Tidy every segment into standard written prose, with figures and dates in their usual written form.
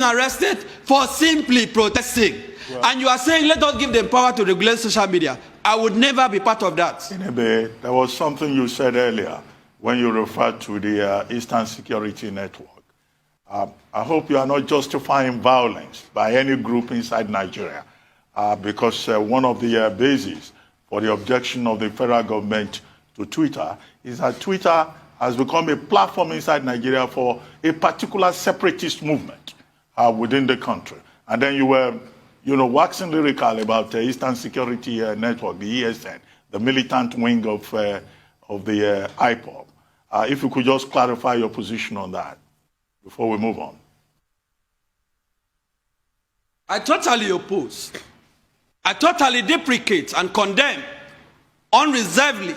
arrested for simply protesting. Well, and you are saying, let us give them power to regulate social media. I would never be part of that. Inebe, there was something you said earlier when you referred to the Eastern Security Network. I hope you are not justifying violence by any group inside Nigeria, because one of the bases for the objection of the federal government to Twitter is that Twitter has become a platform inside Nigeria for a particular separatist movement within the country. And then you were, waxing lyrical about the Eastern Security Network, the ESN, the militant wing of the IPOB. If you could just clarify your position on that before we move on. I totally oppose. I totally deprecate and condemn unreservedly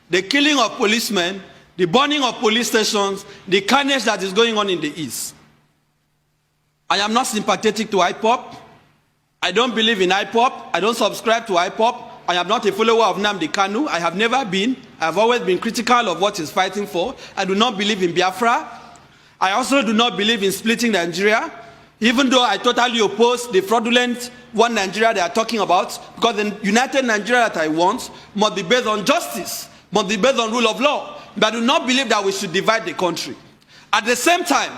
the killing of policemen, the burning of police stations, the carnage that is going on in the East. I am not sympathetic to IPOB. I don't believe in IPOB. I don't subscribe to IPOB. I am not a follower of Nnamdi Kanu. I have never been. I have always been critical of what he's fighting for. I do not believe in Biafra. I also do not believe in splitting Nigeria, even though I totally oppose the fraudulent one Nigeria they are talking about, because the united Nigeria that I want must be based on justice, must be based on rule of law. But I do not believe that we should divide the country. At the same time,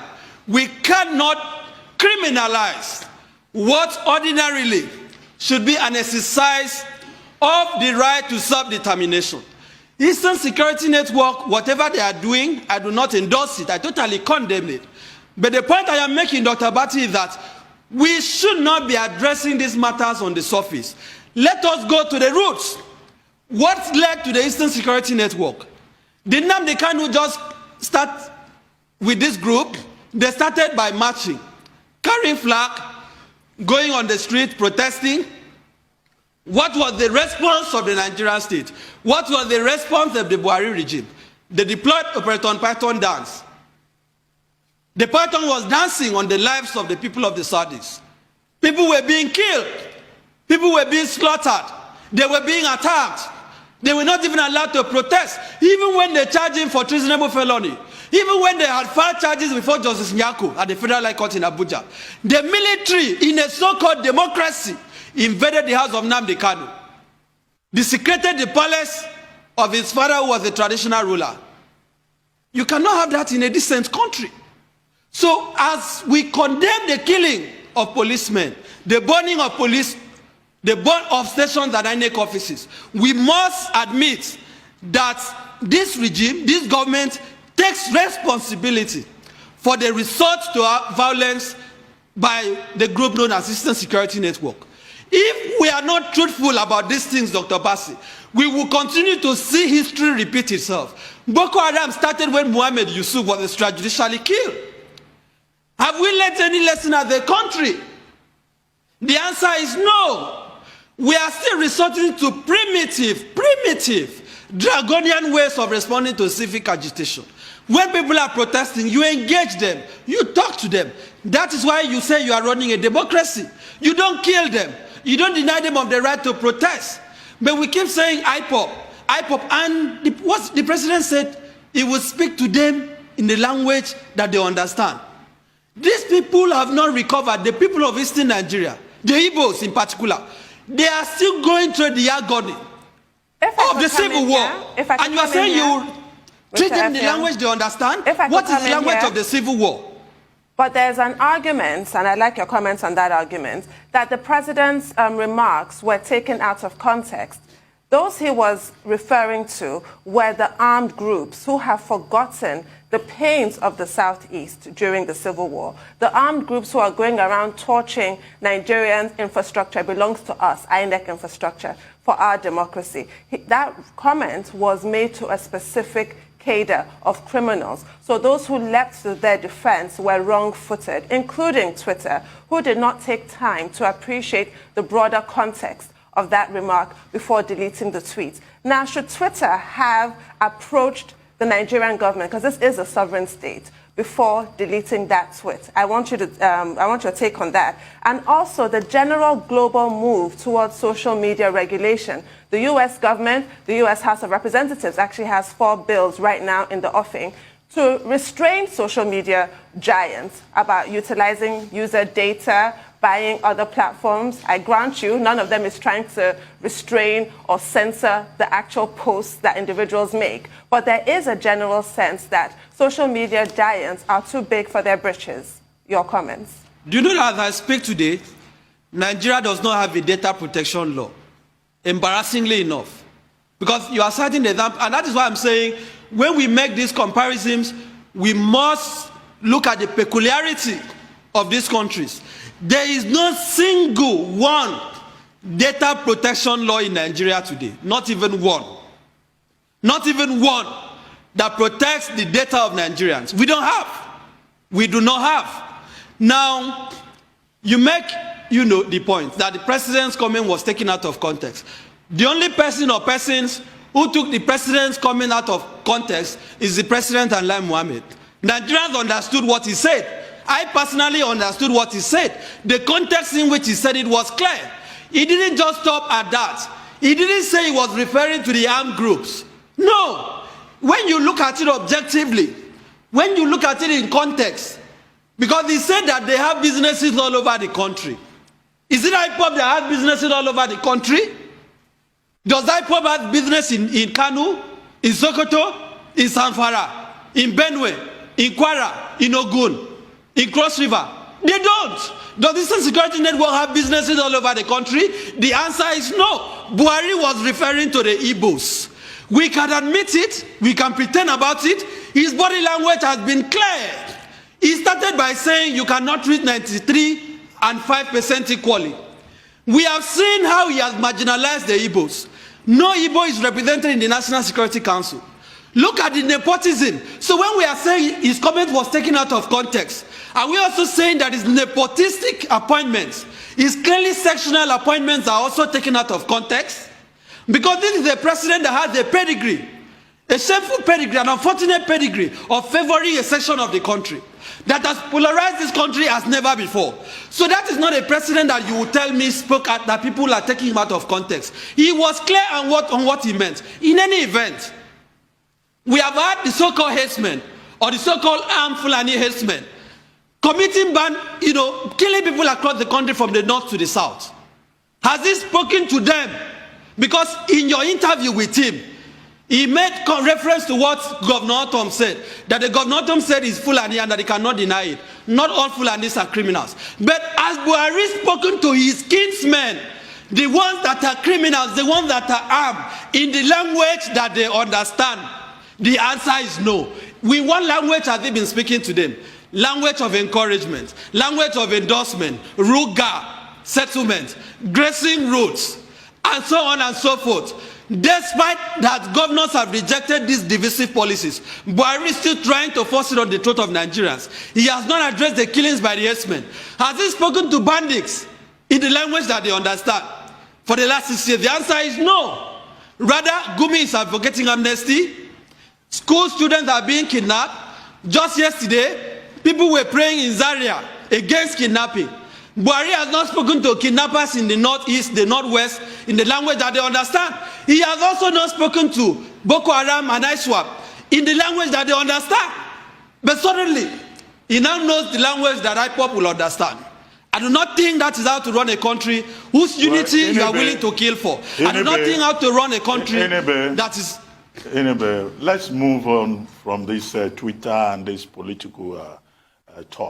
we cannot criminalize what ordinarily should be an exercise of the right to self-determination. Eastern Security Network, whatever they are doing, I do not endorse it. I totally condemn it. But the point I am making, Dr. Bati, is that we should not be addressing these matters on the surface. Let us go to the roots. What led to the Eastern Security Network? Did Nnamdi Kanu just start with this group? They started by marching, carrying flag, going on the street, protesting. What was the response of the Nigerian state? What was the response of the Buhari regime? They deployed Operation Python dance. The Python was dancing on the lives of the people of the Saudis. People were being killed. People were being slaughtered. They were being attacked. They were not even allowed to protest, even when they charged him for treasonable felony. Even when they had filed charges before Justice Nyako at the Federal High Court in Abuja. The military, in a so-called democracy, invaded the house of Nnamdi Kanu, desecrated the palace of his father, who was a traditional ruler. You cannot have that in a decent country. So as we condemn the killing of policemen, the burning of police, the burn of stations and INEC offices, we must admit that this regime, this government, takes responsibility for the resort to violence by the group known as Eastern Security Network. If we are not truthful about these things, Dr. Bassi, we will continue to see history repeat itself. Boko Haram started when Mohammed Yusuf was extrajudicially killed. Have we learned any lesson as a country? The answer is no. We are still resorting to primitive, draconian ways of responding to civic agitation. When people are protesting, you engage them, you talk to them. That is why you say you are running a democracy. You don't kill them. You don't deny them of the right to protest. But we keep saying IPOB, and what the president said, he would speak to them in the language that they understand. These people have not recovered. The people of Eastern Nigeria, the Igbos in particular, they are still going through the agony of the civil war. And you are saying you treat them in the language they understand? What is the language of the civil war? But there's an argument, and I'd like your comments on that argument, that the president's remarks were taken out of context. Those he was referring to were the armed groups who have forgotten the pains of the Southeast during the Civil War. The armed groups who are going around torching Nigerian infrastructure belongs to us, INEC infrastructure, for our democracy. That comment was made to a specific cadre of criminals. So those who leapt to their defense were wrong-footed, including Twitter, who did not take time to appreciate the broader context of that remark before deleting the tweet. Now, should Twitter have approached the Nigerian government, because this is a sovereign state, before deleting that tweet? I want your take on that. And also the general global move towards social media regulation. The U.S. government, the U.S. House of Representatives actually has 4 bills right now in the offing to restrain social media giants about utilizing user data, buying other platforms. I grant you, none of them is trying to restrain or censor the actual posts that individuals make. But there is a general sense that social media giants are too big for their britches. Your comments? Do you know that as I speak today, Nigeria does not have a data protection law, embarrassingly enough. Because you are citing the example, and that is why I'm saying when we make these comparisons, we must look at the peculiarity of these countries. There is no single one data protection law in Nigeria today, not even one. Not even one that protects the data of Nigerians. We don't have. We do not have. Now, you make, the point that the president's comment was taken out of context. The only person or persons who took the president's comment out of context is the president and Lai Mohammed. Nigerians understood what he said. I personally understood what he said. The context in which he said it was clear. He didn't just stop at that. He didn't say he was referring to the armed groups. No. When you look at it objectively, when you look at it in context, because he said that they have businesses all over the country. Is it IPOB that has businesses all over the country? Does IPOB have business in Kano, in Sokoto, in Zamfara, in Benue, in Kwara, in Ogun, in Cross River? They don't. Does the Eastern Security Network have businesses all over the country? The answer is no. Buhari was referring to the Igbos. We can admit it, we can pretend about it. His body language has been clear. He started by saying you cannot treat 93 and 5% equally. We have seen how he has marginalized the Igbos. No Igbo is represented in the National Security Council. Look at the nepotism. So when we are saying his comment was taken out of context, are we also saying that his nepotistic appointments, his clearly sectional appointments are also taken out of context? Because this is a president that has a pedigree, a shameful pedigree, an unfortunate pedigree of favoring a section of the country that has polarized this country as never before. So that is not a precedent that you will tell me spoke at, that people are taking him out of context. He was clear on what he meant. In any event, we have had the so-called herdsmen or the so-called armed Fulani herdsmen committing ban, killing people across the country from the north to the south. Has he spoken to them? Because in your interview with him, he made reference to what Governor Otom said, that the Governor Otom said is Fulani and that he cannot deny it. Not all Fulanis are criminals. But as Buhari spoken to his kinsmen, the ones that are criminals, the ones that are armed, in the language that they understand, the answer is no. We want language has he been speaking to them. Language of encouragement, language of endorsement, ruga, settlement, grazing routes, and so on and so forth. Despite that governors have rejected these divisive policies, Buhari is still trying to force it on the throat of Nigerians. He has not addressed the killings by the herdsmen. Has he spoken to bandits in the language that they understand for the last 6 years? The answer is no. Rather, Gumi is advocating amnesty. School students are being kidnapped. Just yesterday, people were praying in Zaria against kidnapping. Buhari has not spoken to kidnappers in the northeast, the northwest, in the language that they understand. He has also not spoken to Boko Haram and ISWAP in the language that they understand. But suddenly, he now knows the language that IPOP will understand. I do not think that is how to run a country whose unity you are willing to kill for. I do not think how to run a country that is... Let's move on from this Twitter and this political talk.